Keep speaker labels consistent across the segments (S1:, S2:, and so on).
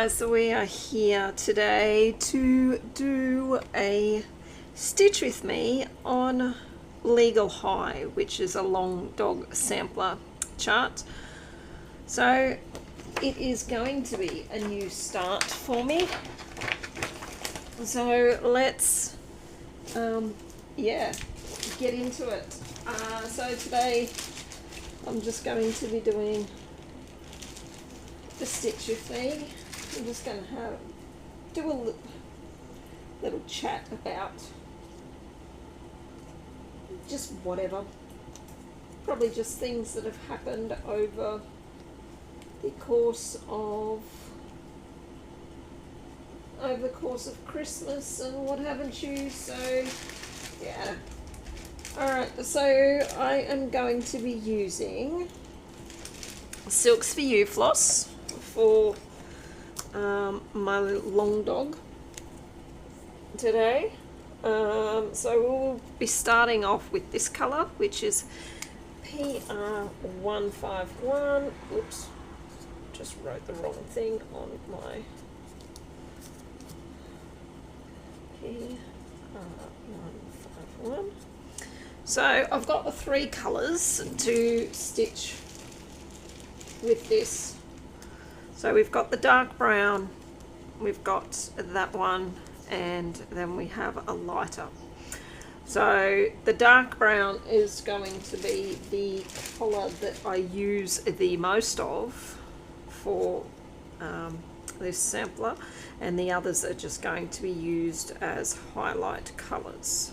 S1: guys, we are here today to do a stitch with me on Legal High, which is a long dog sampler chart. So it is going to be a new start for me. So let's get into it. So today I'm just going to be doing the stitch with me. I'm just going to do a little chat about just whatever, probably just things that have happened over the course of Christmas and what haven't you. So yeah, alright, so I am going to be using Silks for You floss for my long dog today. So we'll be starting off with this colour, which is PR151. Oops, just wrote the wrong thing on my PR151. So I've got the three colours to stitch with this. So we've got the dark brown, we've got that one, and then we have a lighter. So the dark brown is going to be the colour that I use the most of for this sampler, and the others are just going to be used as highlight colours.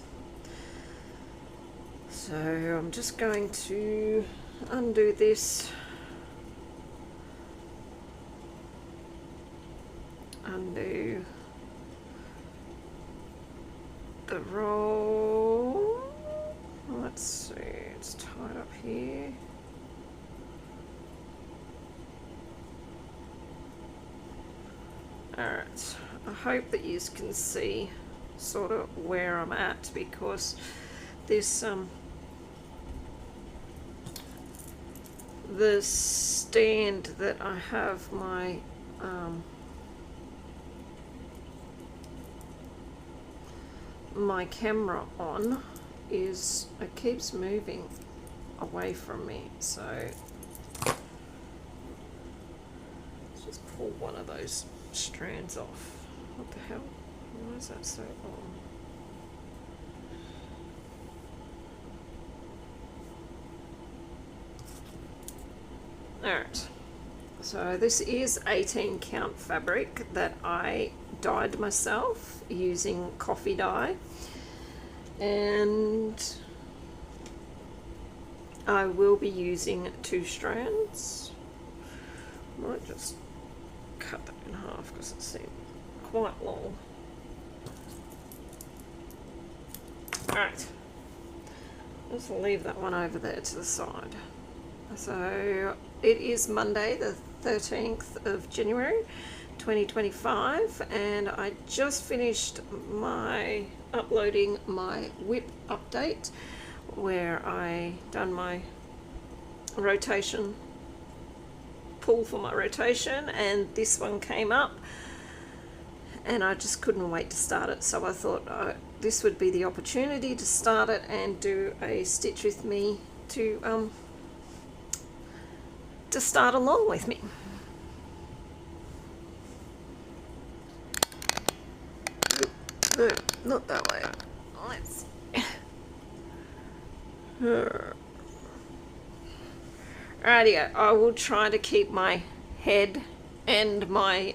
S1: So I'm just going to undo this, undo the roll. Let's see, it's tied up here. Alright, I hope that you can see sort of where I'm at, because this the stand that I have my my camera on it keeps moving away from me, so let's just pull one of those strands off. What the hell? Why is that so long? Alright, so this is 18 count fabric that I dyed myself using coffee dye, and I will be using 2 strands. I might just cut that in half because it seems quite long. Alright, just leave that one over there to the side. So it is Monday the 13th of January 2025, and I just finished uploading my whip update where I done my rotation pull for my rotation, and this one came up and I just couldn't wait to start it. So I thought this would be the opportunity to start it and do a stitch with me to start along with me. No, not that way. Let's Alrighty, I will try to keep my head and my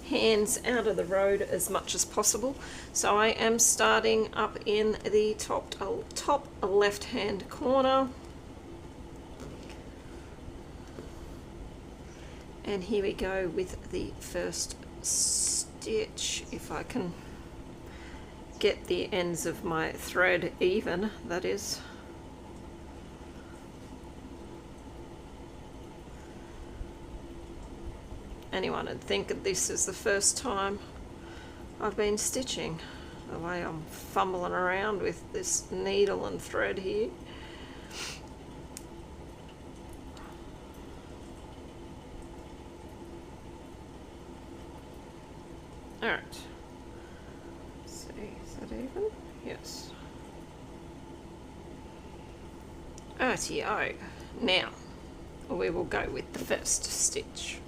S1: hands out of the road as much as possible. So I am starting up in the top left hand corner. And here we go with the first stitch, if I can get the ends of my thread even, that is. Anyone would think that this is the first time I've been stitching, the way I'm fumbling around with this needle and thread here. that even? Yes. Rightio. Now we will go with the first stitch.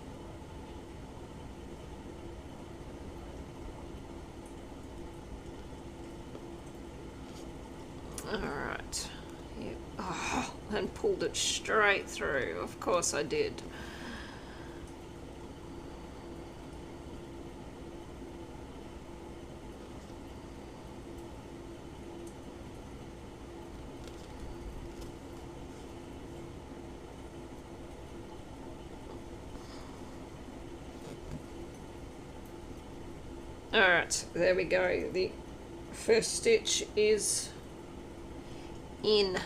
S1: Alright. Yep. Oh, and pulled it straight through. Of course I did. Alright, there we go. The first stitch is in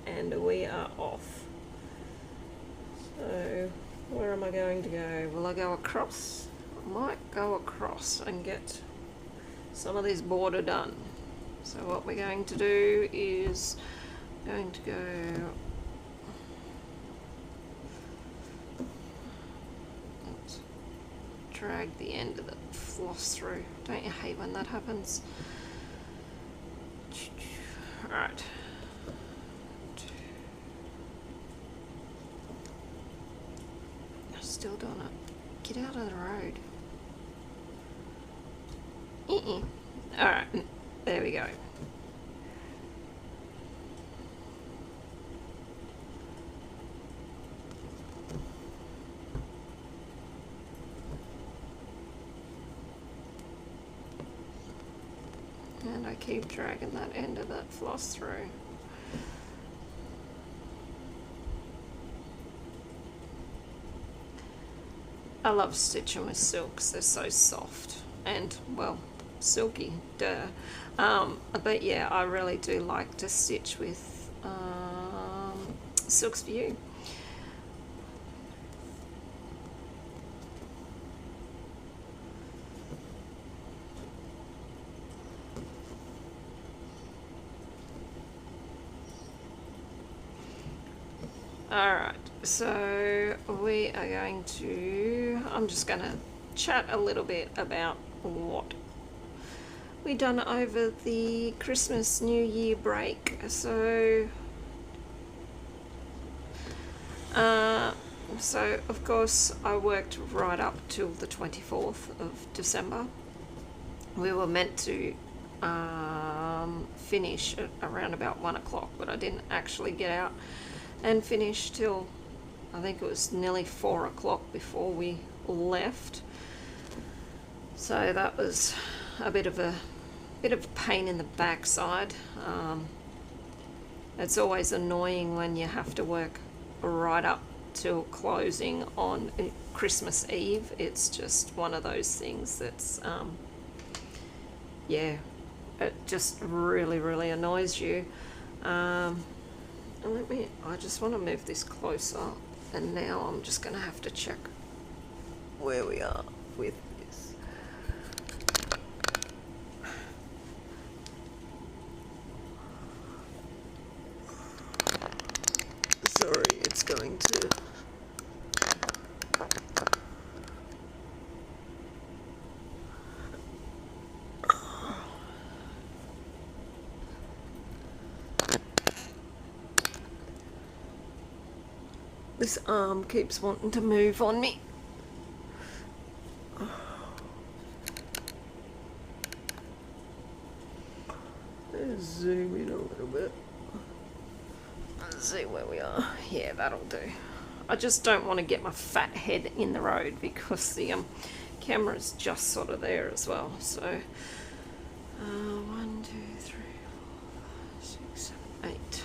S1: and we are off. So where am I going to go? Will I go across? I might go across and get some of this border done. So what we're going to do is going to go drag the end of the floss through. Don't you hate when that happens? Alright. I'm still doing it. Get out of the road. Alright, there we go. And I keep dragging that end of that floss through. I love stitching with silks, they're so soft and, well, silky, duh. But yeah, I really do like to stitch with Silk's View. Alright, so we are going to, I'm just going to chat a little bit about what we done over the Christmas New Year break. So of course I worked right up till the 24th of December. We were meant to finish at around about 1 o'clock, but I didn't actually get out and finish till I think it was nearly 4 o'clock before we left. So that was a bit of a pain in the backside. It's always annoying when you have to work right up till closing on Christmas Eve. It's just one of those things that's yeah, it just really annoys you. I just want to move this closer, and now I'm just going to have to check where we are with this. Sorry, it's going to... This arm keeps wanting to move on me. Let's zoom in a little bit. Let's see where we are. Yeah, that'll do. I just don't want to get my fat head in the road because the camera's just sort of there as well. So 1, 2, 3, 4, 5, 6, 7, 8.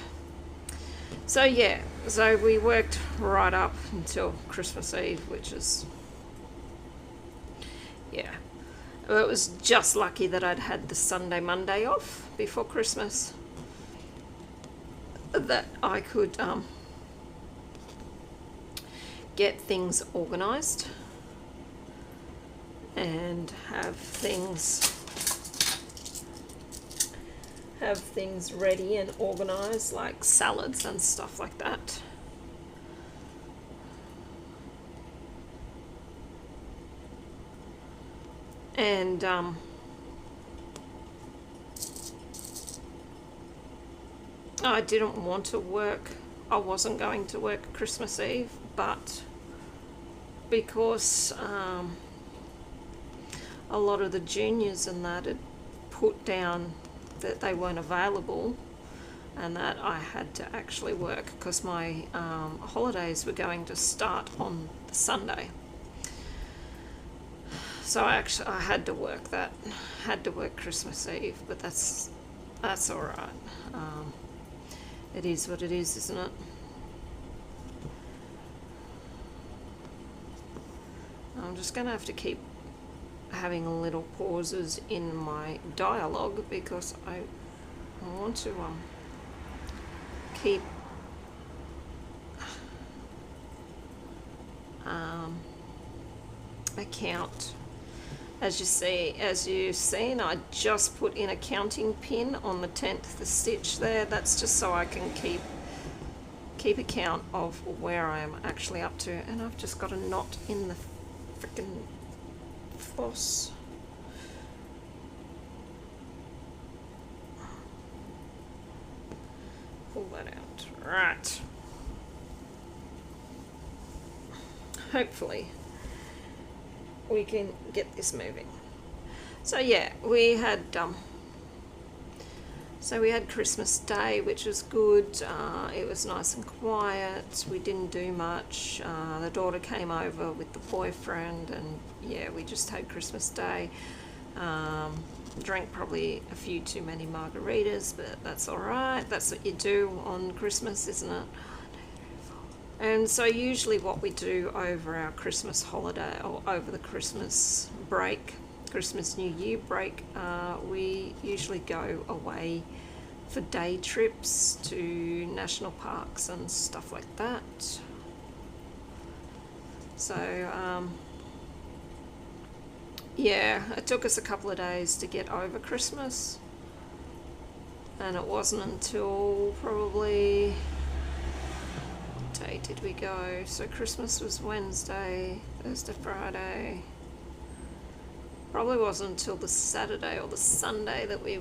S1: So yeah, so we worked right up until Christmas Eve, which is, yeah. Well, it was just lucky that I'd had the Sunday, Monday off before Christmas, that I could get things organised and have things ready and organised, like salads and stuff like that. And I didn't want to work. I wasn't going to work Christmas Eve, but because a lot of the juniors and that had put down that they weren't available and that I had to actually work because my holidays were going to start on the Sunday. So I had to work that, had to work Christmas Eve, but that's all right. It is what it is, isn't it? I'm just going to have to keep having little pauses in my dialogue because I want to keep account. As you've seen, I just put in a counting pin on the 10th stitch there. That's just so I can keep account of where I am actually up to. And I've just got a knot in the freaking floss. Pull that out. Right. Hopefully we can get this moving. So yeah, we had Christmas Day, which was good. It was nice and quiet. We didn't do much. The daughter came over with the boyfriend, and yeah, we just had Christmas Day. Drank probably a few too many margaritas, but that's all right. That's what you do on Christmas, isn't it? And so usually what we do over our Christmas holiday or over the Christmas break, Christmas New Year break, we usually go away for day trips to national parks and stuff like that. So yeah, it took us a couple of days to get over Christmas, and it wasn't until probably, what day did we go? So Christmas was Wednesday, Thursday, Friday. Probably wasn't until the Saturday or the Sunday that we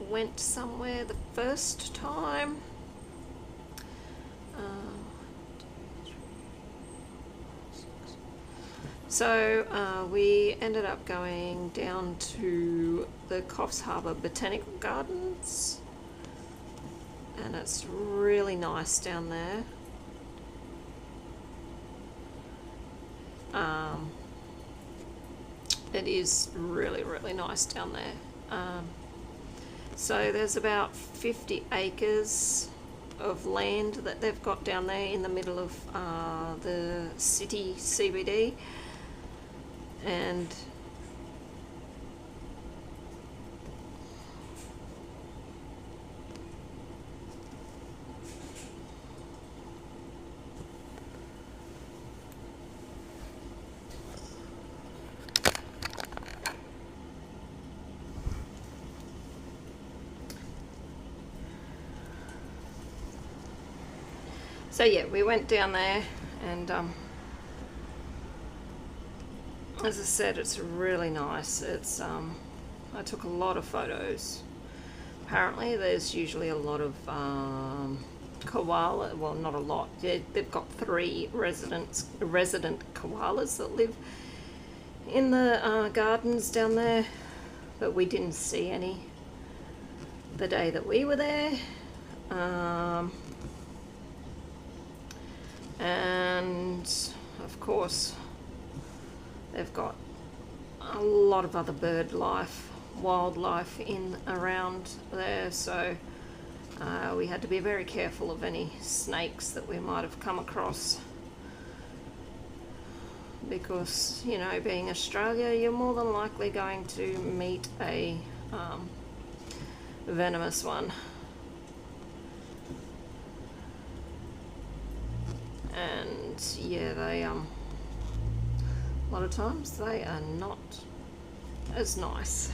S1: went somewhere the first time. So we ended up going down to the Coffs Harbour Botanical Gardens, and it's really nice down there. It is really, really nice down there. So there's about 50 acres of land that they've got down there in the middle of the city CBD, and so yeah, we went down there, and as I said, it's really nice. It's I took a lot of photos. Apparently there's usually a lot of koala, well, not a lot. They've got 3 resident koalas that live in the gardens down there, but we didn't see any the day that we were there. And of course they've got a lot of other bird life, wildlife in around there, so we had to be very careful of any snakes that we might have come across, because, you know, being Australia, you're more than likely going to meet a venomous one. And yeah, they a lot of times they are not as nice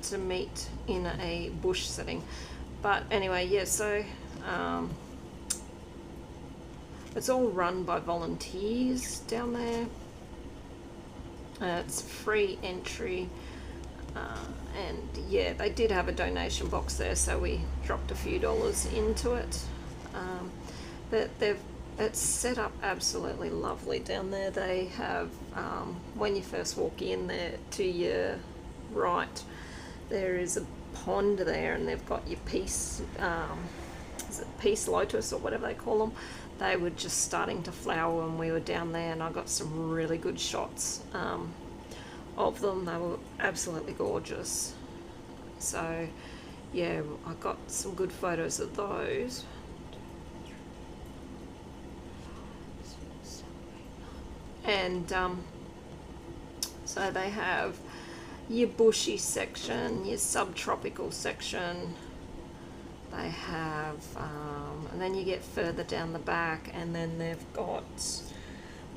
S1: to meet in a bush setting. But anyway, yeah, so it's all run by volunteers down there. It's free entry. And yeah, they did have a donation box there, so we dropped a few dollars into it. But it's set up absolutely lovely down there. They have, when you first walk in there, to your right, there is a pond there, and they've got your peace, is it peace lotus or whatever they call them. They were just starting to flower when we were down there, and I got some really good shots of them. They were absolutely gorgeous. So yeah, I got some good photos of those. And so they have your bushy section, your subtropical section. They have, and then you get further down the back, and then they've got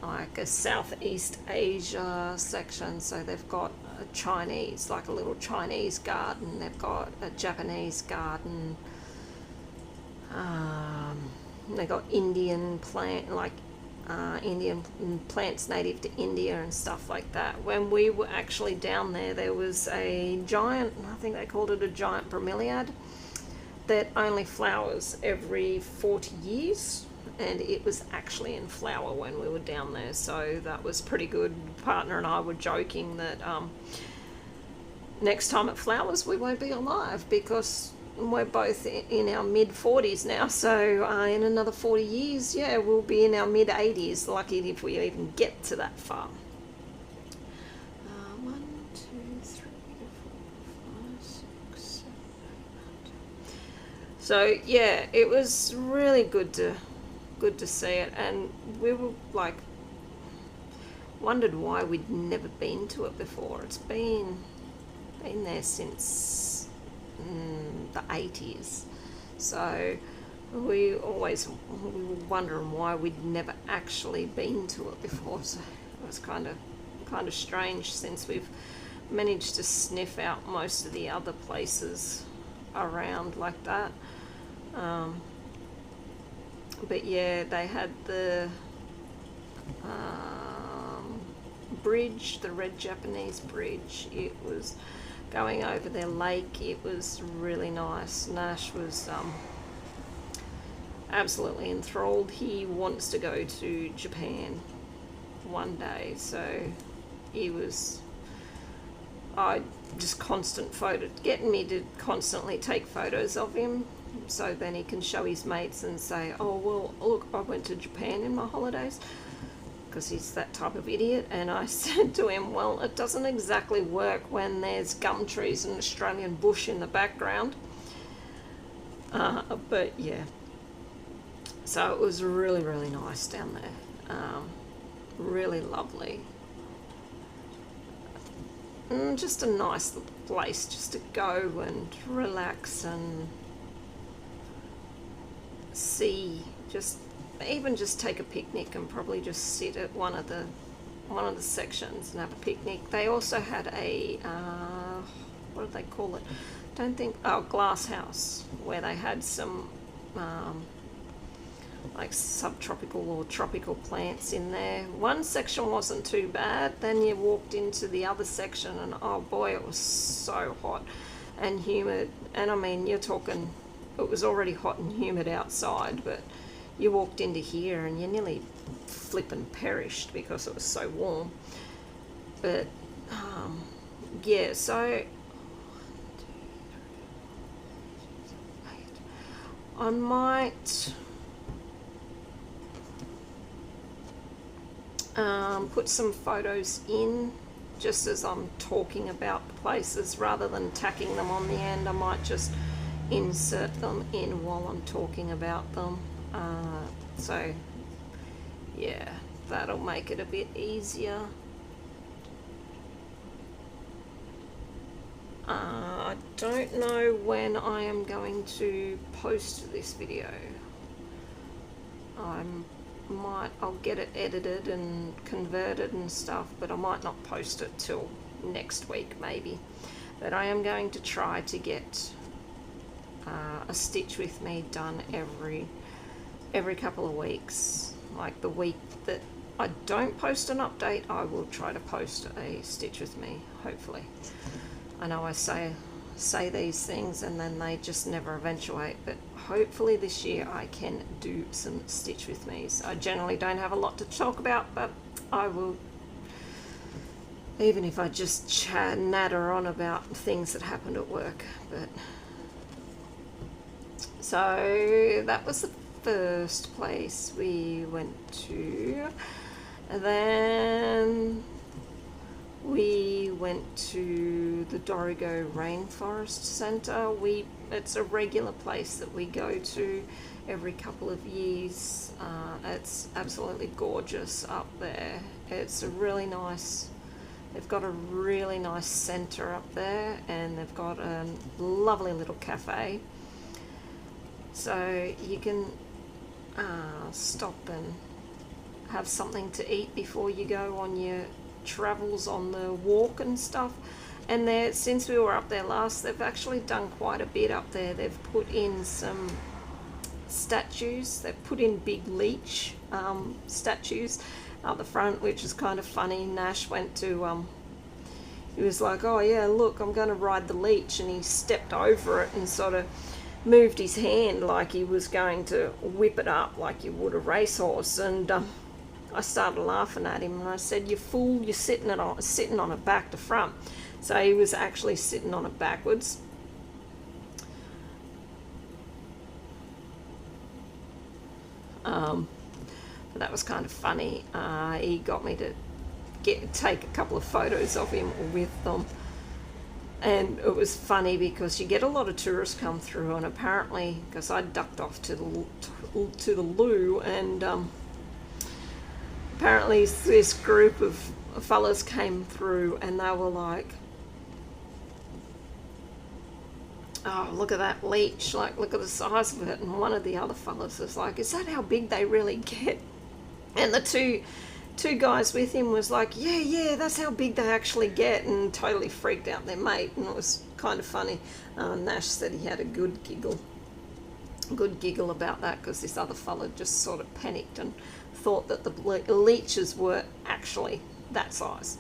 S1: like a Southeast Asia section. So they've got a Chinese, like a little Chinese garden. They've got a Japanese garden. They got Indian plant, like Indian plants native to India and stuff like that. When we were actually down there, there was a giant, I think they called it a giant bromeliad, that only flowers every 40 years, and it was actually in flower when we were down there, so that was pretty good. Partner and I were joking that next time it flowers we won't be alive, because we're both in our mid-40s now, so in another 40 years, yeah, we'll be in our mid-80s, lucky if we even get to that far. 1, 2, 3, 4, 5, 6, 7, 8, 9, 10. So yeah, it was really good to see it, and we were like wondered why we'd never been to it before. It's been there since the 80s, so we were wondering why we'd never actually been to it before. So it was kind of strange, since we've managed to sniff out most of the other places around like that. But yeah, they had the bridge, the Red Japanese Bridge. It was going over their lake. It was really nice. Nash was absolutely enthralled. He wants to go to Japan one day, so he was just getting me to constantly take photos of him, so then he can show his mates and say, oh well, look, I went to Japan in my holidays, because he's that type of idiot. And I said to him, well, it doesn't exactly work when there's gum trees and Australian bush in the background. But yeah, so it was really, really nice down there. Really lovely. Just a nice little place just to go and relax and see, just take a picnic and probably just sit at one of the sections and have a picnic. They also had a what do they call it? Glass house, where they had some like subtropical or tropical plants in there. One section wasn't too bad. Then you walked into the other section, and oh boy, it was so hot and humid. And I mean, you're talking, it was already hot and humid outside, but you walked into here and you nearly flippin' perished because it was so warm. But yeah, so I might put some photos in just as I'm talking about the places, rather than tacking them on the end. I might just insert them in while I'm talking about them. So yeah, that'll make it a bit easier. I don't know when I am going to post this video. I'll get it edited and converted and stuff, but I might not post it till next week maybe. But I am going to try to get a stitch with me done every couple of weeks. Like the week that I don't post an update, I will try to post a stitch with me, hopefully. I know I say these things and then they just never eventuate, but hopefully this year I can do some Stitch with Me's. I generally don't have a lot to talk about, but I will, even if I just natter on about things that happened at work. But so that was the first place we went to, and then we went to the Dorrigo Rainforest Centre. It's a regular place that we go to every couple of years. It's absolutely gorgeous up there. It's a really nice, they've got a really nice centre up there, and they've got a lovely little cafe. So you can stop and have something to eat before you go on your travels on the walk and stuff. And there, since we were up there last, they've actually done quite a bit up there. They've put in some statues. They've put in big leech statues out the front, which is kind of funny. Nash went to he was like, oh yeah, look, I'm going to ride the leech, and he stepped over it and sort of moved his hand like he was going to whip it up like you would a racehorse. And I started laughing at him, and I said, you fool, you're sitting on it back to front. So he was actually sitting on it backwards. But that was kind of funny. He got me to take a couple of photos of him with them. And it was funny because you get a lot of tourists come through, and apparently, because I ducked off to the loo, and apparently this group of fellas came through, and they were like, oh, look at that leech, like, look at the size of it. And one of the other fellas was like, is that how big they really get? And the two guys with him was like, yeah, that's how big they actually get, and totally freaked out their mate. And it was kind of funny. Nash said he had a good giggle about that, because this other fella just sort of panicked and thought that the leeches were actually that size.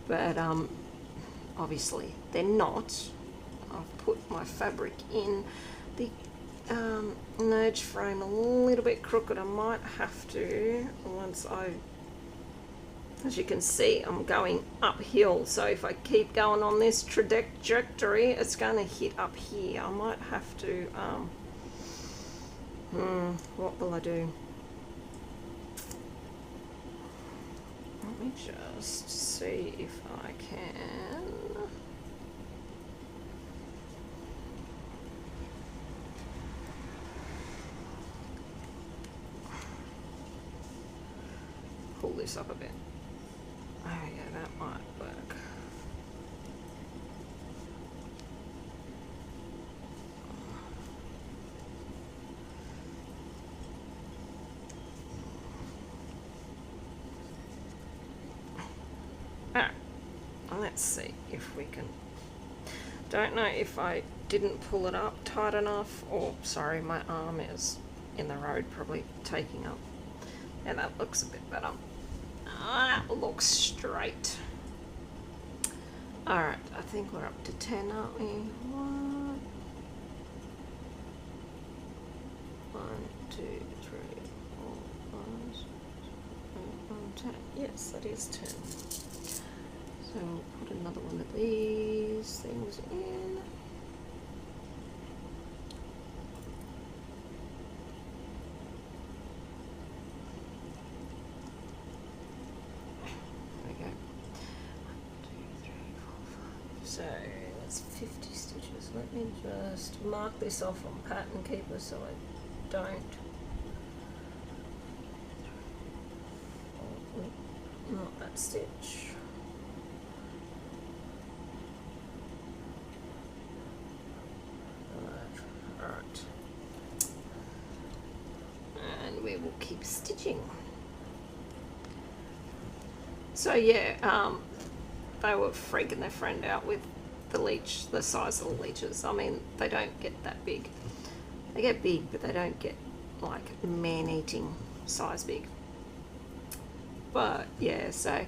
S1: But obviously they're not. I've put my fabric in the nudge frame a little bit crooked. I might have to, once as you can see, I'm going uphill, so if I keep going on this trajectory, it's going to hit up here. I might have to, what will I do? Let me just see if I can. Pull this up a bit. Oh yeah, that might work. Alright, let's see if we can. Don't know if I didn't pull it up tight enough, or sorry, my arm is in the road, probably taking up. Yeah, that looks a bit better. That looks straight. Alright, I think we're up to 10, aren't we? 1, 2, 3, 4, 5, 6, 7, 10. Yes, that is 10. So we'll put another one of these things in. So that's 50 stitches. Let me just mark this off on Pattern Keeper so I don't. Oh, not that stitch. Alright. And we will keep stitching. So yeah, they were freaking their friend out with the leech, the size of the leeches. I mean, they don't get that big. They get big, but they don't get like man-eating size big. But yeah, so,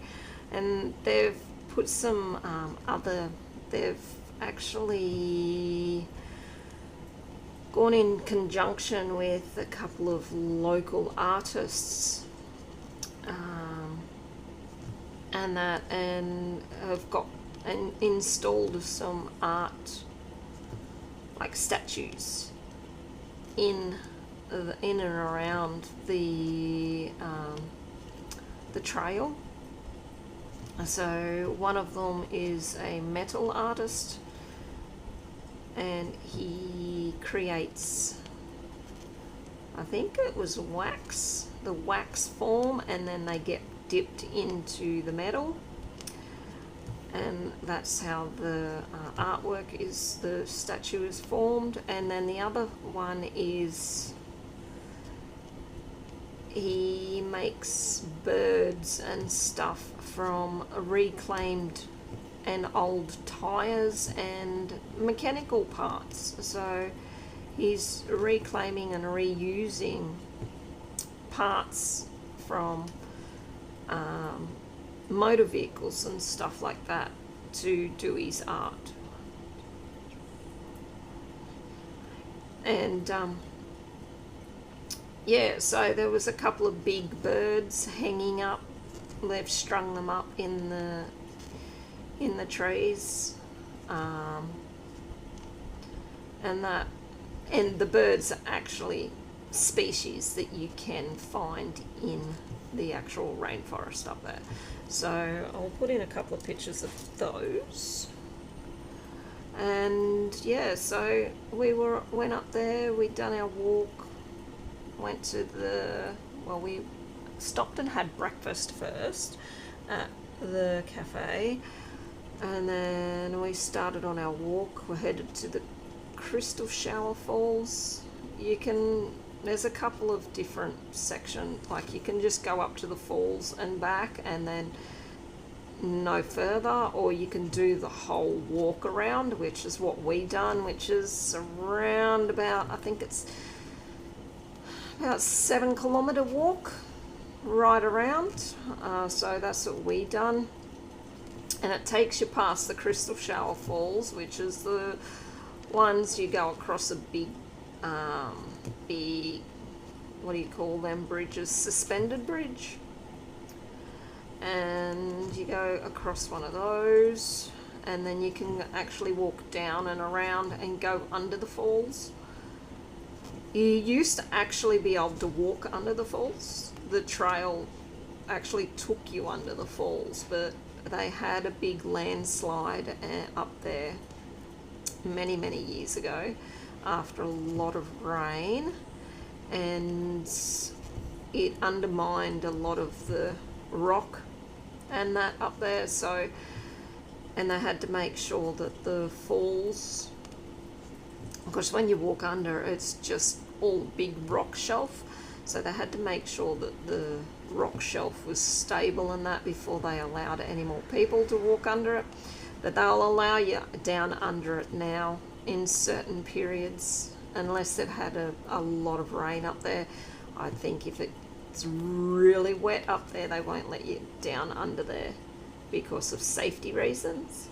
S1: and they've put some they've actually gone in conjunction with a couple of local artists, and have got and installed some art, like statues, in and around the trail. So one of them is a metal artist, and he creates, I think it was the wax form, and then they get dipped into the metal, and that's how the the statue is formed. And then the other one is he makes birds and stuff from reclaimed and old tires and mechanical parts. So he's reclaiming and reusing parts from motor vehicles and stuff like that to do his art. And yeah, so there was a couple of big birds hanging up. They've strung them up in the trees, and the birds are actually species that you can find in the actual rainforest up there. So I'll put in a couple of pictures of those. And yeah, so we went up there, we'd done our walk, went to we stopped and had breakfast first at the cafe, and then we started on our walk. We're headed to the Crystal Shower Falls. There's a couple of different sections, like you can just go up to the falls and back and then no further, or you can do the whole walk around, which is what we done, which is around about, I think it's about 7 kilometre walk right around. So that's what we done, and it takes you past the Crystal Shower Falls, which is the ones you go across a big what do you call them bridges, suspended bridge, and you go across one of those, and then you can actually walk down and around and go under the falls. You used to actually be able to walk under the falls. The trail actually took you under the falls, but they had a big landslide up there many years ago after a lot of rain, and it undermined a lot of the rock and that up there. So, and they had to make sure that the falls, because when you walk under, it's just all big rock shelf, so they had to make sure that the rock shelf was stable and that before they allowed any more people to walk under it. But they'll allow you down under it now in certain periods, unless they've had a lot of rain up there. I think if it's really wet up there, they won't let you down under there because of safety reasons.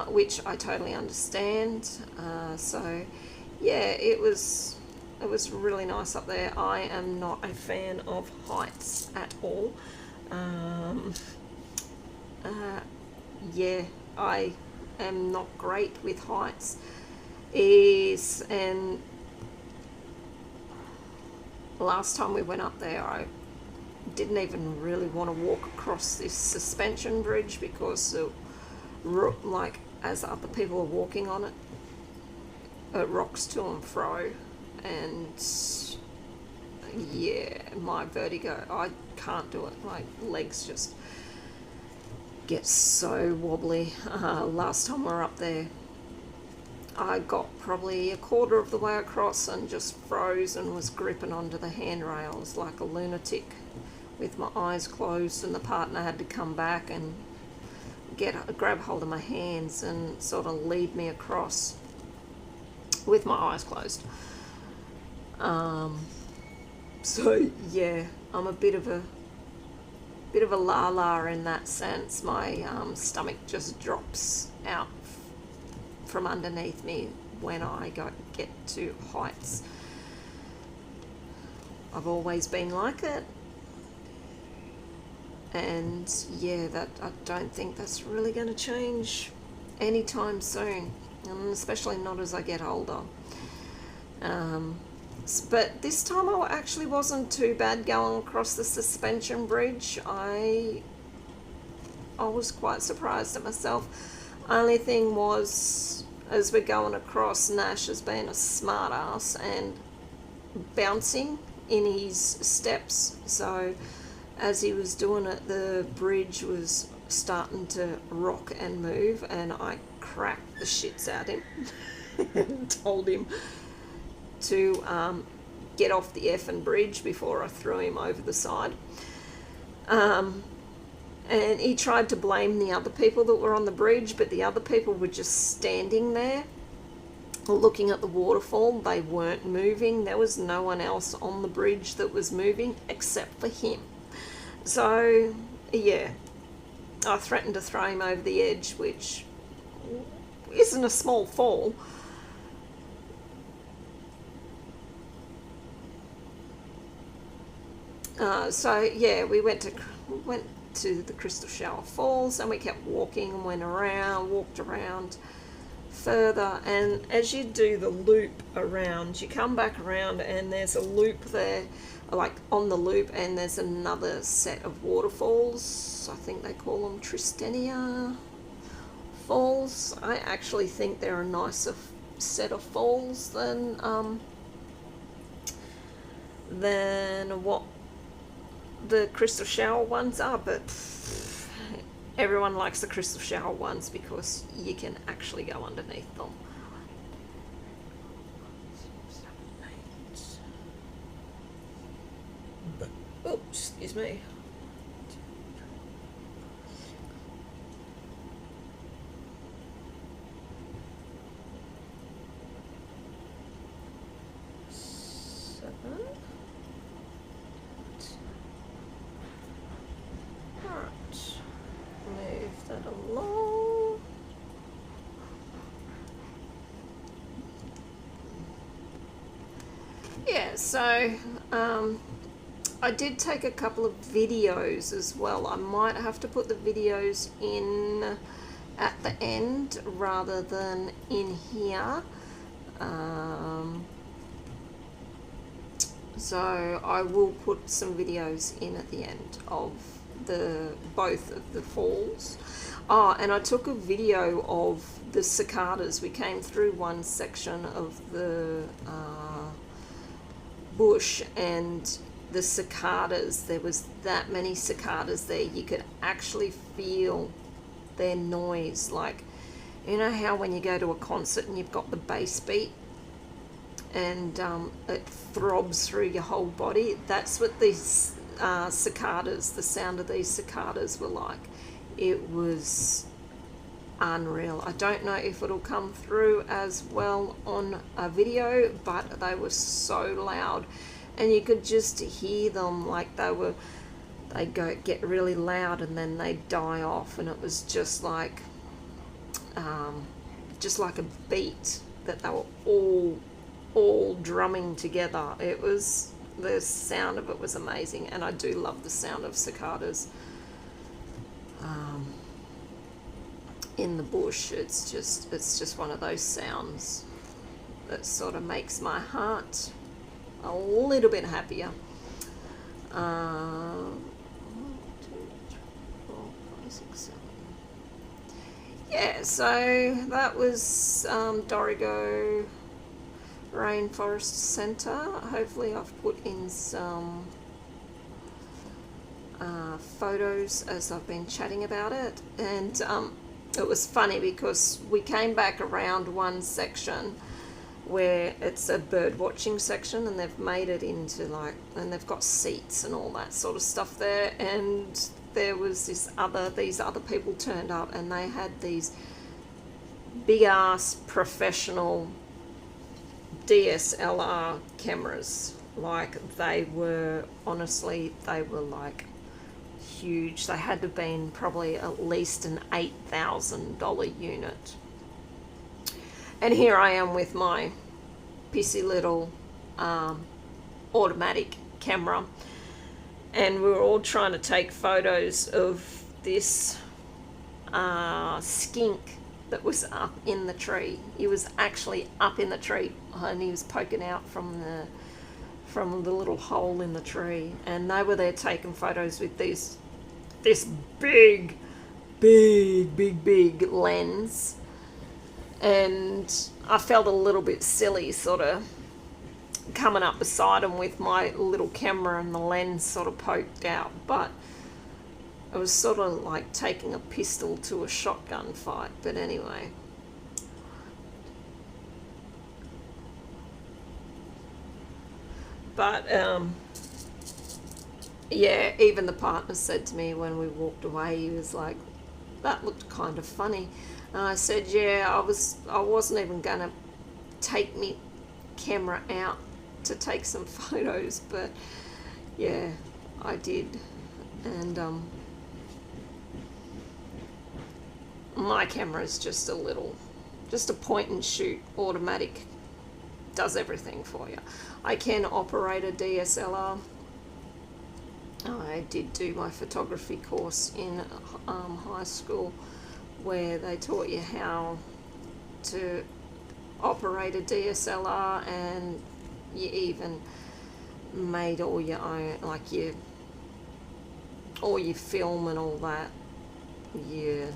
S1: Which I totally understand. So yeah, it was really nice up there. I am not a fan of heights at all. Yeah, I am not great with heights. And last time we went up there, I didn't even really want to walk across this suspension bridge because like as other people are walking on it, it rocks to and fro, and yeah, my vertigo, I can't do it. My legs just get so wobbly. Last time we were up there, I got probably a quarter of the way across and just froze and was gripping onto the handrails like a lunatic with my eyes closed, and the partner had to come back and grab hold of my hands and sort of lead me across. with my eyes closed. So yeah, I'm a bit of a la-la in that sense. My stomach just drops out from underneath me when I get to heights. I've always been like it, and yeah, that I don't think that's really going to change anytime soon, and especially not as I get older. But this time I actually wasn't too bad going across the suspension bridge. I was quite surprised at myself. Only thing was, as we're going across, Nash has been a smart ass and bouncing in his steps. So as he was doing it, the bridge was starting to rock and move, and I cracked the shits out of him and told him to get off the effing bridge before I threw him over the side. And he tried to blame the other people that were on the bridge, but the other people were just standing there looking at the waterfall. They weren't moving. There was no one else on the bridge that was moving except for him. So yeah, I threatened to throw him over the edge, which isn't a small fall. So yeah, we went to the Crystal Shower Falls, and we kept walking and walked around further. And as you do the loop around, you come back around, and there's a loop there, like on the loop, and there's another set of waterfalls. I think they call them Tristania Falls. I actually think they're a nicer set of falls than what the Crystal Shower ones are, but everyone likes the Crystal Shower ones because you can actually go underneath them. Oh, excuse me. Yeah, so I did take a couple of videos as well. I might have to put the videos in at the end rather than in here. So I will put some videos in at the end of both of the falls. And I took a video of the cicadas. We came through one section of the bush, and the cicadas, there was that many cicadas there. You could actually feel their noise. Like, you know how when you go to a concert and you've got the bass beat and it throbs through your whole body? That's what these cicadas, the sound of these cicadas were like. It was unreal. I don't know if it'll come through as well on a video, but they were so loud, and you could just hear them. Like they get really loud and then they die off, and it was just like a beat that they were all drumming together. The sound of it was amazing, and I do love the sound of cicadas in the bush. It's just one of those sounds that sort of makes my heart a little bit happier. 1, 2, 3, 4, 5, 6, 7. Yeah, so that was Dorrigo Rainforest Centre. Hopefully I've put in some photos as I've been chatting about it. And it was funny because we came back around one section where it's a bird watching section, and they've made it into and they've got seats and all that sort of stuff there. And there was these other people turned up, and they had these big ass professional DSLR cameras. Like, they were, honestly, they were like huge. They had to have been probably at least an $8,000 unit. And here I am with my pissy little automatic camera, and we were all trying to take photos of this skink that was up in the tree. He was actually up in the tree, and he was poking out from the little hole in the tree, and they were there taking photos with this big lens. And I felt a little bit silly sort of coming up beside him with my little camera and the lens sort of poked out, but it was sort of like taking a pistol to a shotgun fight. But anyway, but yeah, even the partner said to me when we walked away, he was like, that looked kind of funny. And I said, yeah, I wasn't even going to take me camera out to take some photos, but yeah, I did. And my camera is just a point and shoot automatic, does everything for you. I can operate a DSLR. I did do my photography course in high school, where they taught you how to operate a DSLR, and you even made all your own, like all your film and all that. You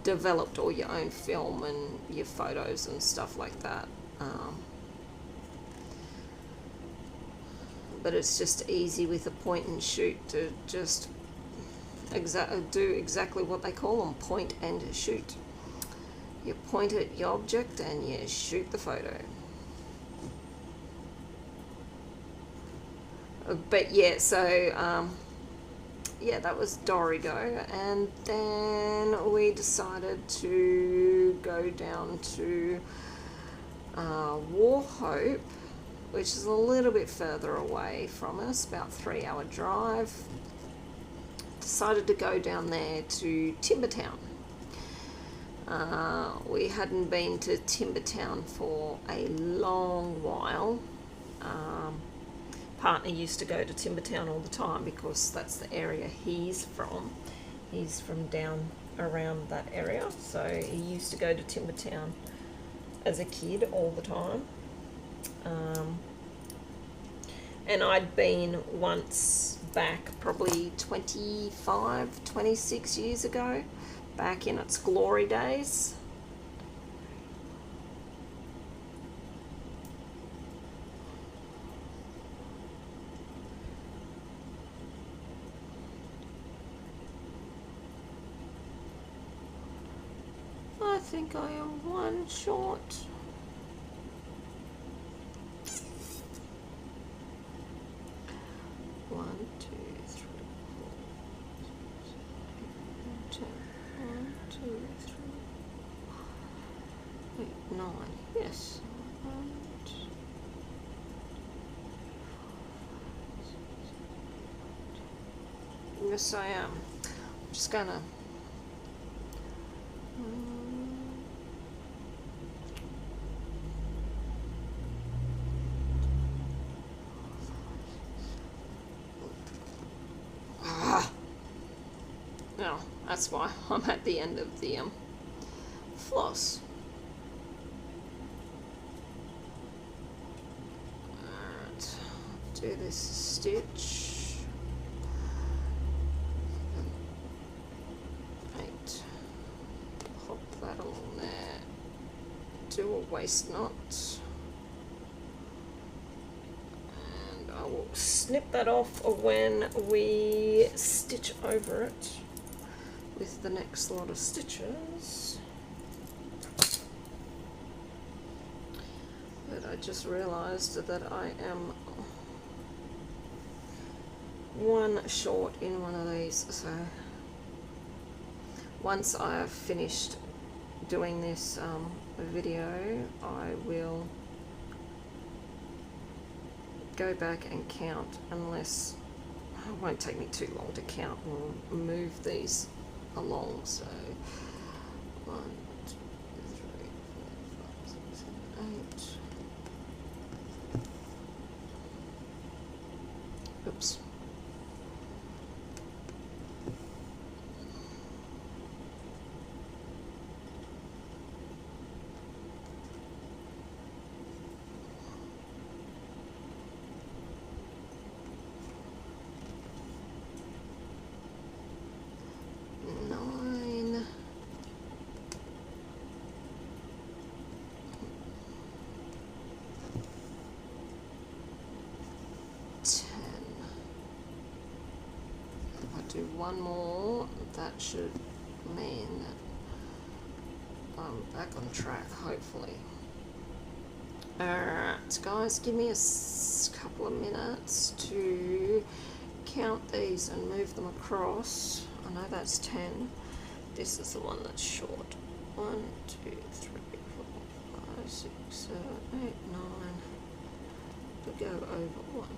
S1: developed all your own film and your photos and stuff like that. But it's just easy with a point and shoot to just do exactly what they call them, point and shoot. You point at your object and you shoot the photo. But yeah, so yeah, that was Dorrigo, and then we decided to go down to Wauchope, which is a little bit further away from us, about 3-hour drive. Decided to go down there to Timbertown. We hadn't been to Timbertown for a long while. Partner used to go to Timbertown all the time because that's the area he's from. He's from down around that area, so he used to go to Timbertown as a kid all the time. And I'd been once back probably 26 years ago, back in its glory days. I think I am one short. One, two, three, 4, 1, 2, 3, 8, 9. Yes. Yes, I am. I'm just gonna. No, that's why I'm at the end of the floss. Alright, do this stitch. 8. Pop that along there. Do a waist knot. And I will snip that off when we stitch over it with the next lot of stitches. But I just realized that I am one short in one of these, so once I have finished doing this video, I will go back and count unless it won't take me too long to count and move these along. So 1, 2, 3, 4, 5, 6, 7, 8. Oops. Do one more, that should mean that I'm back on track, hopefully. Alright, guys, give me a couple of minutes to count these and move them across. I know that's 10. This is the one that's short. 1, 2, 3, 4, 5, 6, 7, 8, 9. We'll go over 1.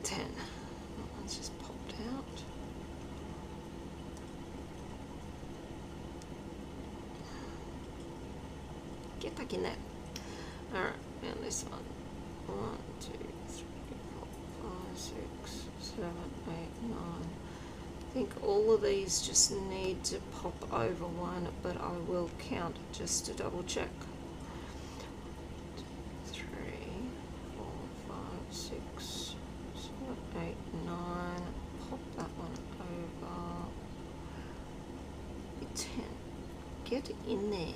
S1: 10. That one's just popped out. Get back in there. Alright, and this one. 1, 2, 3, 4, 5, 6, 7, 8, 9. I think all of these just need to pop over 1, but I will count just to double check. 2, 3, 4, 5, 6, 7, 8, 9. Pop that one over. 10. Get in there.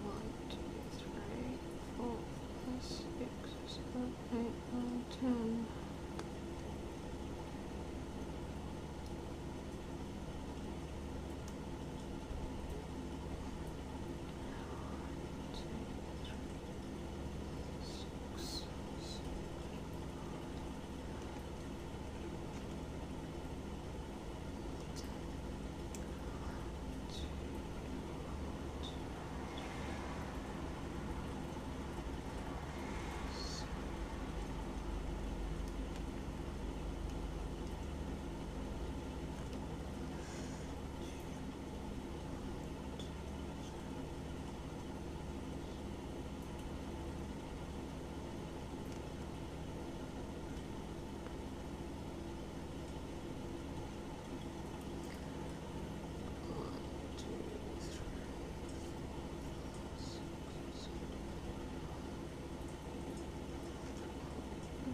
S1: 1, 2, 3, 4, 5, 6, 7, 8, 9, 10.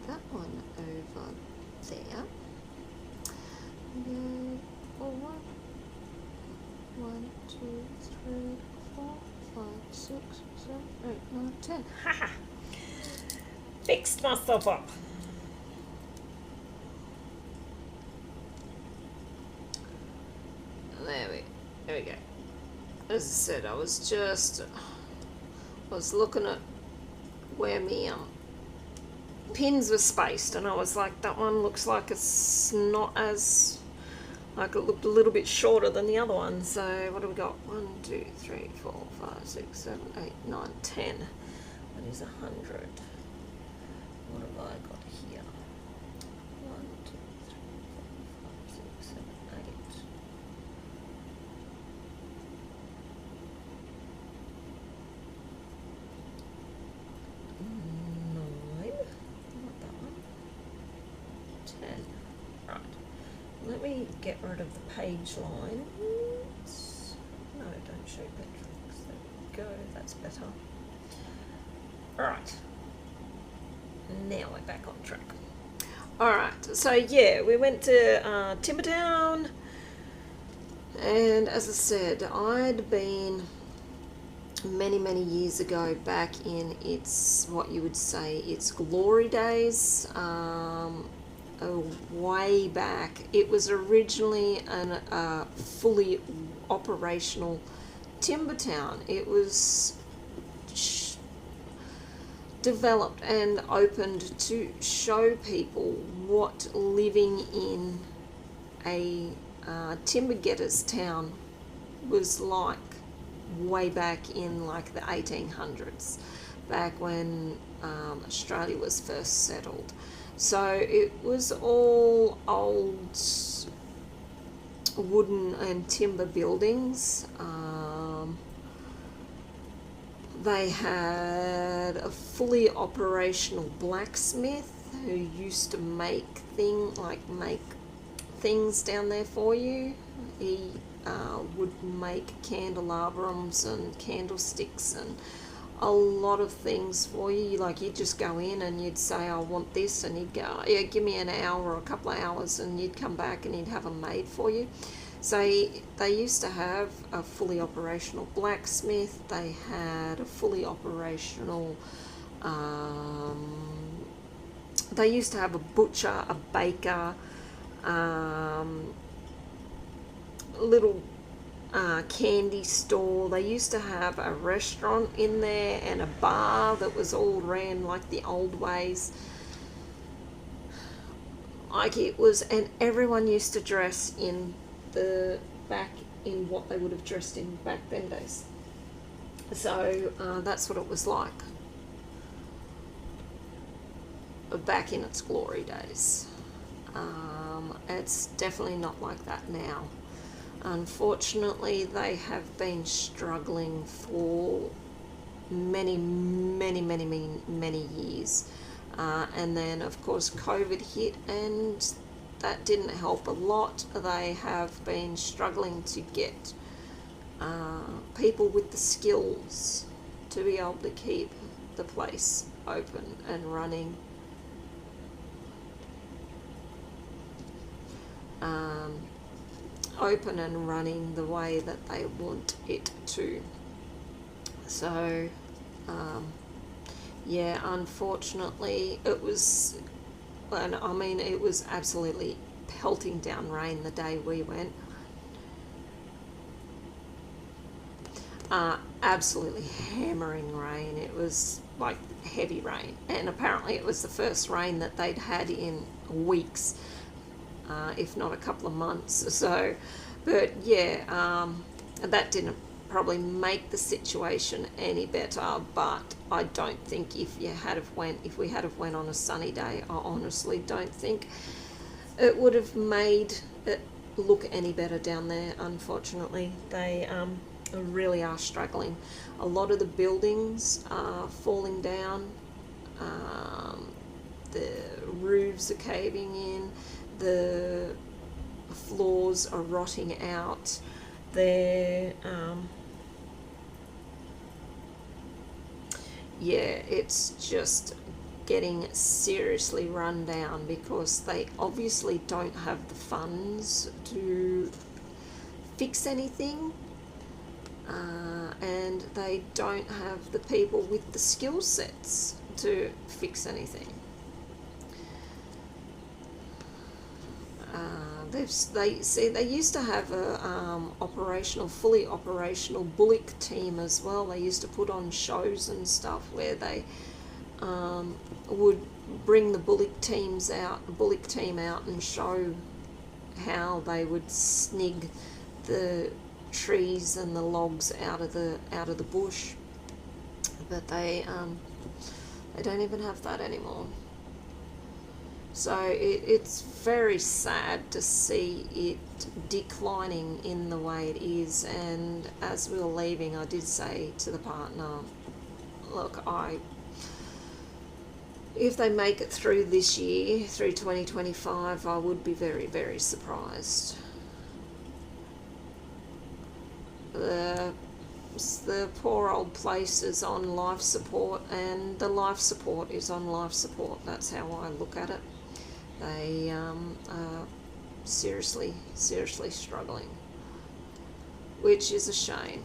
S1: That one over there. Go forward. 1, 2, 3, 4, 5, 6, 7, 8, 9, 10. Haha! Fixed myself up. There we go. As I said, I was looking at where me pins were spaced, and I was like, that one looks like it's not as, like it looked a little bit shorter than the other one. So what do we got? 1, 2, 3, 4, 5, 6, 7, 8, 9, 10. That is 100. What have I got here? 1, 2, 3, 4, 5, 6, 7, 8. 9. Not that one. 10. Right. Let me get rid of the page lines. No, don't show metrics. There we go. That's better. Alright. Now we're back on track. Alright, so yeah, we went to Timbertown, and as I said, I'd been many years ago, back in its, what you would say, its glory days, way back. It was originally a fully operational timber town. It was developed and opened to show people what living in a timber getters town was like way back in like the 1800s, back when Australia was first settled. So it was all old wooden and timber buildings. They had a fully operational blacksmith who used to make things down there for you. He would make candelabras and candlesticks and a lot of things for you. Like, you'd just go in and you'd say, I want this, and he'd go, yeah, give me an hour or a couple of hours, and you'd come back and he'd have them made for you. So they used to have a fully operational blacksmith. They had a fully operational, they used to have a butcher, a baker, little candy store. They used to have a restaurant in there and a bar that was all ran like the old ways. Like it was, and everyone used to dress in what they would have dressed in back then days. So that's what it was like back in its glory days. It's definitely not like that now. Unfortunately, they have been struggling for many years. And then, of course, COVID hit, and that didn't help a lot. They have been struggling to get people with the skills to be able to keep the place open and running. Open and running the way that they want it to. So, yeah, unfortunately, it was absolutely pelting down rain the day we went. Absolutely hammering rain. It was like heavy rain, and apparently it was the first rain that they'd had in weeks, if not a couple of months. So, but yeah, that didn't probably make the situation any better. But I don't think if we had have went on a sunny day, I honestly don't think it would have made it look any better down there. Unfortunately, they really are struggling. A lot of the buildings are falling down. The roofs are caving in. The floors are rotting out. They're it's just getting seriously run down because they obviously don't have the funds to fix anything, and they don't have the people with the skill sets to fix anything. They used to have a fully operational bullock team as well. They used to put on shows and stuff where they would bring the bullock team out and show how they would snig the trees and the logs out of the bush. But they don't even have that anymore. So it's very sad to see it declining in the way it is. And as we were leaving, I did say to the partner, look, if they make it through this year, through 2025, I would be very, very surprised. The poor old place is on life support, and the life support is on life support. That's how I look at it. They are seriously struggling, which is a shame.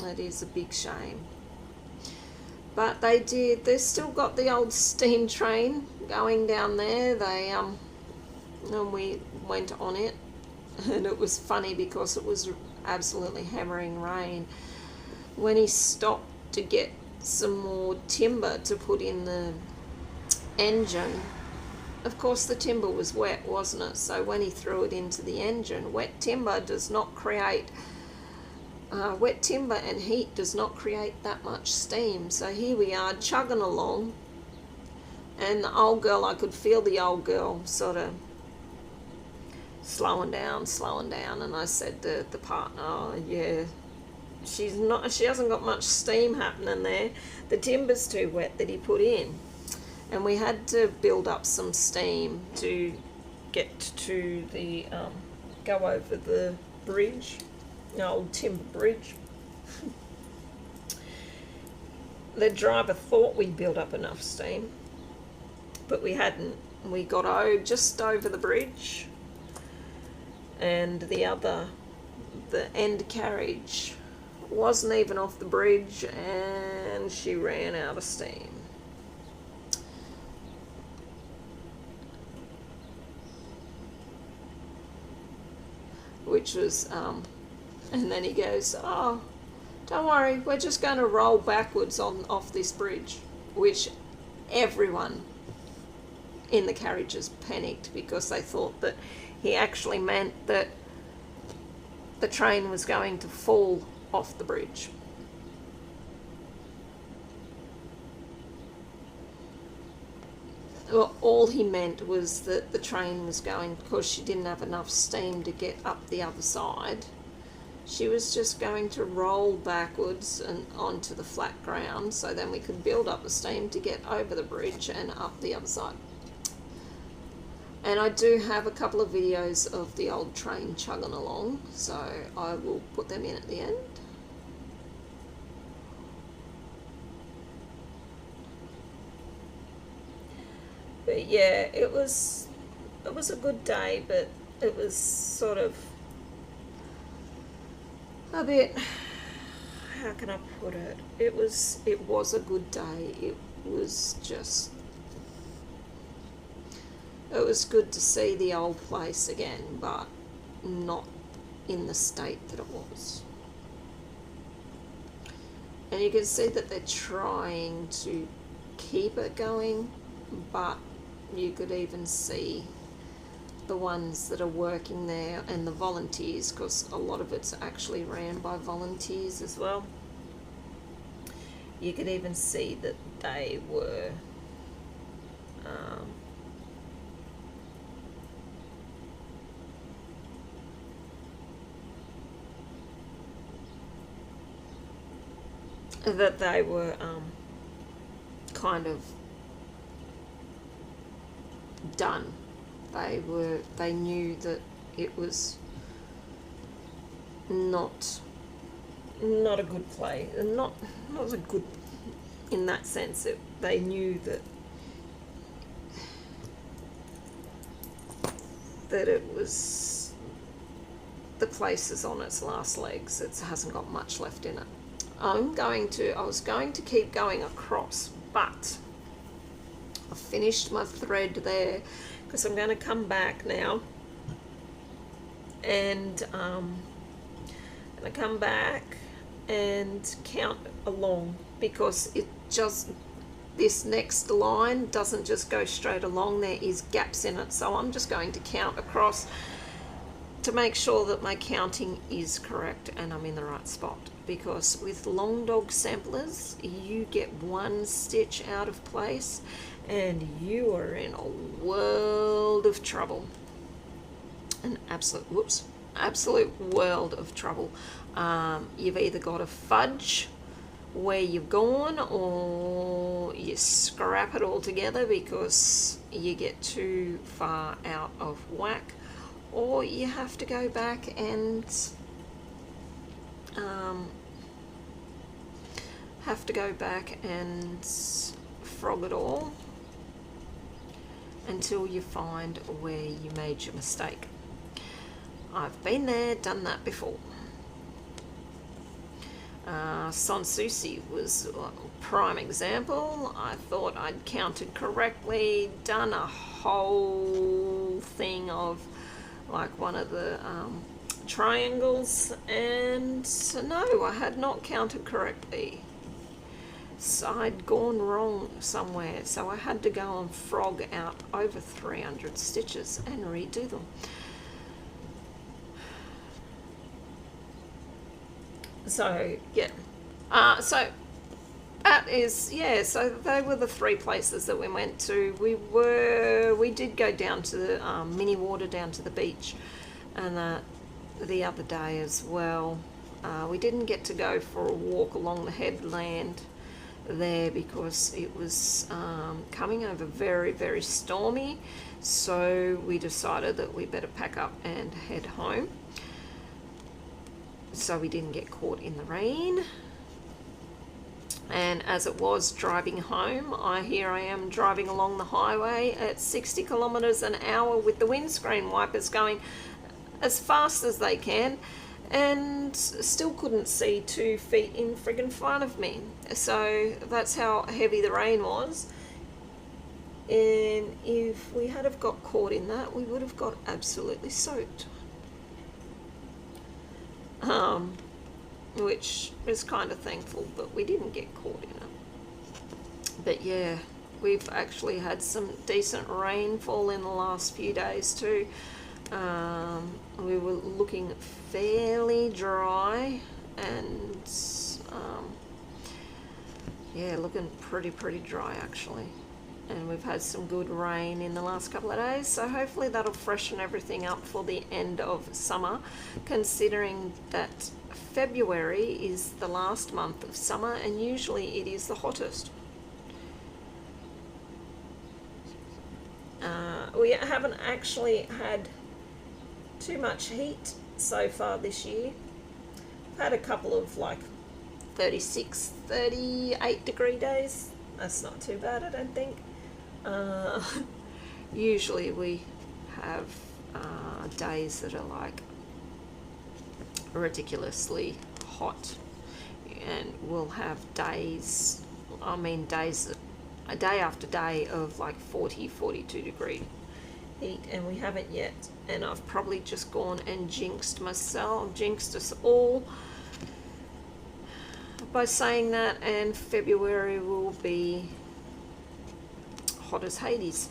S1: It is a big shame. But they've still got the old steam train going down there. And we went on it, and it was funny because it was absolutely hammering rain. When he stopped to get some more timber to put in the engine, of course the timber was wet, wasn't it? So when he threw it into the engine, wet timber and heat does not create that much steam. So here we are chugging along, and the old girl, I could feel the old girl sort of slowing down, and I said to the partner, oh yeah, she hasn't got much steam happening there. The timber's too wet that he put in. And we had to build up some steam to get to the, go over the bridge, the old timber bridge. The driver thought we built up enough steam, but we hadn't. We got just over the bridge, and the end carriage wasn't even off the bridge, and she ran out of steam. Which was, and then he goes, oh, don't worry, we're just going to roll backwards off this bridge, which everyone in the carriages panicked because they thought that he actually meant that the train was going to fall off the bridge. Well, all he meant was that the train was going, because she didn't have enough steam to get up the other side, she was just going to roll backwards and onto the flat ground, so then we could build up the steam to get over the bridge and up the other side. And I do have a couple of videos of the old train chugging along, so I will put them in at the end. But yeah, it was a good day, but it was sort of a bit, how can I put it? It was a good day. It was good to see the old place again, but not in the state that it was. And you can see that they're trying to keep it going, but you could even see the ones that are working there and the volunteers, because a lot of it's actually ran by volunteers as well. You could even see that they were kind of done. They knew that it was not a good play, and not a good in that sense. They knew that it was, the place is on its last legs. It hasn't got much left in it. I was going to keep going across, but I finished my thread there because I'm going to come back now, and I'm going to come back and count along, because this next line doesn't just go straight along, there is gaps in it, so I'm just going to count across to make sure that my counting is correct and I'm in the right spot. Because with long dog samplers, you get one stitch out of place and you are in a world of trouble. An absolute world of trouble. You've either got to fudge where you've gone, or you scrap it all together because you get too far out of whack, or you have to go back and frog it all until you find where you made your mistake. I've been there, done that before. Sanssouci was a prime example. I thought I'd counted correctly, done a whole thing of like one of the triangles, and no, I had not counted correctly. I'd gone wrong somewhere, so I had to go and frog out over 300 stitches and redo them. So yeah, so that is, yeah, so they were the 3 places that we went to. We did go down to the mini water, down to the beach, and the other day as well. We didn't get to go for a walk along the headland there because it was coming over very, very stormy, so we decided that we better pack up and head home so we didn't get caught in the rain. And as it was driving home, here I am driving along the highway at 60 kilometers an hour with the windscreen wipers going as fast as they can, and still couldn't see 2 feet in friggin' front of me. So that's how heavy the rain was. And if we had have got caught in that, we would have got absolutely soaked. Which is kind of thankful, but we didn't get caught in it. But yeah, we've actually had some decent rainfall in the last few days too. We were looking fairly dry, and yeah, looking pretty dry actually. And we've had some good rain in the last couple of days, so hopefully that'll freshen everything up for the end of summer, considering that February is the last month of summer and usually it is the hottest. We haven't actually had too much heat so far this year. I've had a couple of like 36, 38 degree days. That's not too bad, I don't think. Usually we have days that are like ridiculously hot, and we'll have days, a day after day of like 40, 42 degree heat, and we haven't yet. And I've probably just gone and jinxed us all by saying that, and February will be hot as Hades.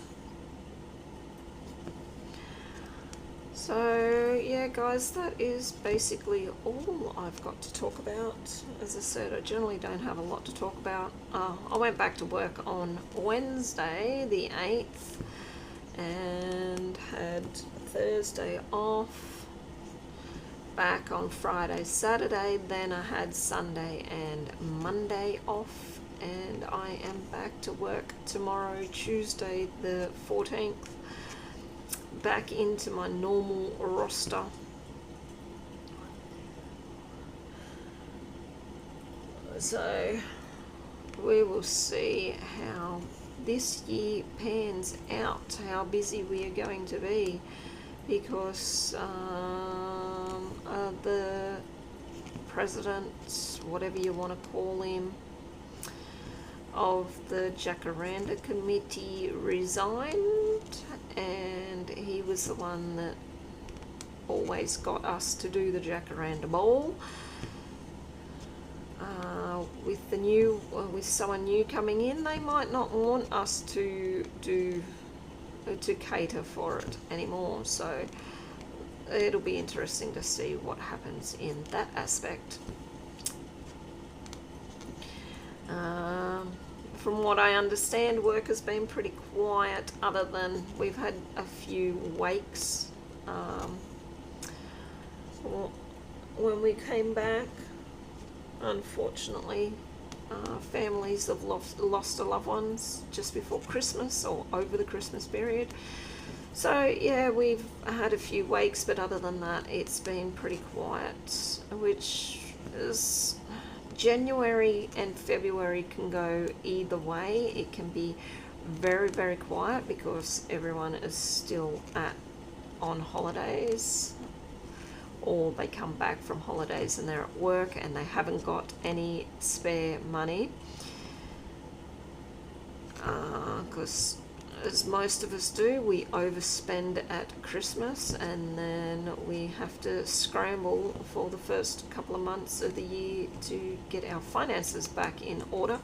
S1: So yeah guys, that is basically all I've got to talk about. As I said, I generally don't have a lot to talk about. I went back to work on Wednesday the 8th and had Thursday off, back on Friday, Saturday, then I had Sunday and Monday off, and I am back to work tomorrow, Tuesday the 14th, back into my normal roster. So we will see how this year pans out, how busy we are going to be, because the president, whatever you want to call him, of the Jacaranda committee resigned, and he was the one that always got us to do the Jacaranda Ball. With someone new coming in, they might not want us to cater for it anymore, so it'll be interesting to see what happens in that aspect. From what I understand, work has been pretty quiet, other than we've had a few wakes when we came back. Unfortunately, families have lost their loved ones just before Christmas or over the Christmas period. So yeah, we've had a few wakes, but other than that, it's been pretty quiet, which is... January and February can go either way. It can be very quiet because everyone is still on holidays, or they come back from holidays and they're at work and they haven't got any spare money, because as most of us do, we overspend at Christmas, and then we have to scramble for the first couple of months of the year to get our finances back in order.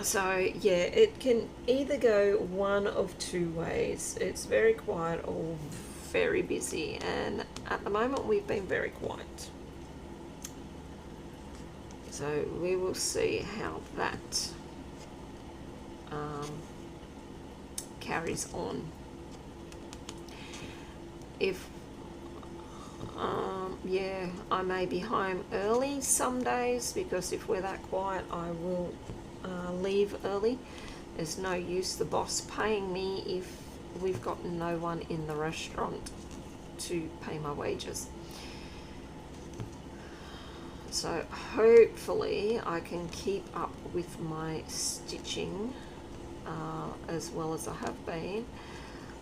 S1: So yeah, it can either go one of two ways. It's very quiet or very busy, and at the moment we've been very quiet. So we will see how that carries on. If yeah, I may be home early some days, because if we're that quiet I will leave early. There's no use the boss paying me if we've got no one in the restaurant to pay my wages. So hopefully I can keep up with my stitching as well as I have been.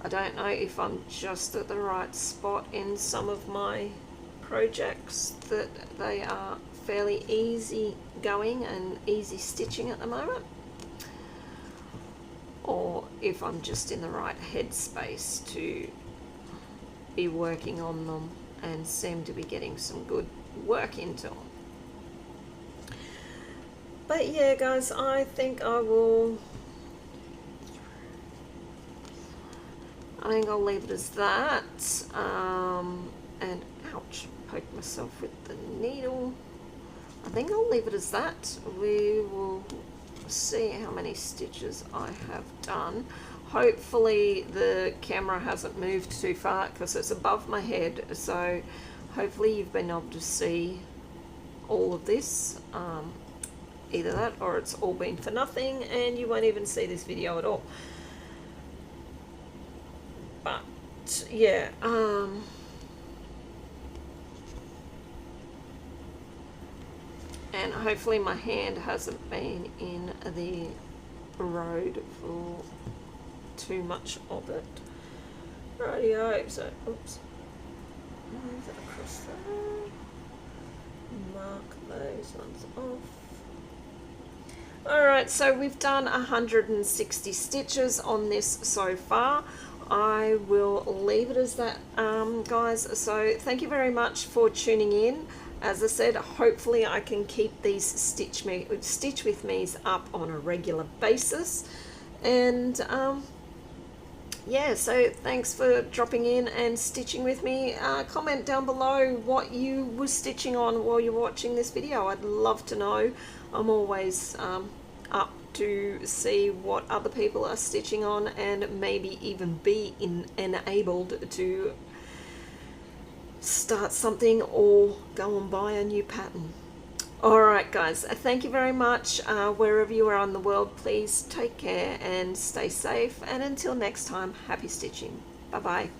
S1: I don't know if I'm just at the right spot in some of my projects, that they are fairly easy going and easy stitching at the moment, or if I'm just in the right headspace to be working on them and seem to be getting some good work into them. But yeah guys, I think I'll leave it as that. And ouch, poke myself with the needle. I think I'll leave it as that. We will see how many stitches I have done. Hopefully the camera hasn't moved too far, because it's above my head, so hopefully you've been able to see all of this. Either that or it's all been for nothing and you won't even see this video at all. But yeah, and hopefully my hand hasn't been in the road for too much of it. Rightio, so oops, move that across there, mark those ones off. Alright, so we've done 160 stitches on this so far. I will leave it as that, guys. So thank you very much for tuning in. As I said, hopefully I can keep these stitch with me's up on a regular basis. And yeah, so thanks for dropping in and stitching with me. Comment down below what you were stitching on while you're watching this video. I'd love to know. I'm always up to see what other people are stitching on, and maybe even be enabled to start something or go and buy a new pattern. Alright guys, thank you very much. Wherever you are in the world, please take care and stay safe, and until next time, happy stitching. Bye bye.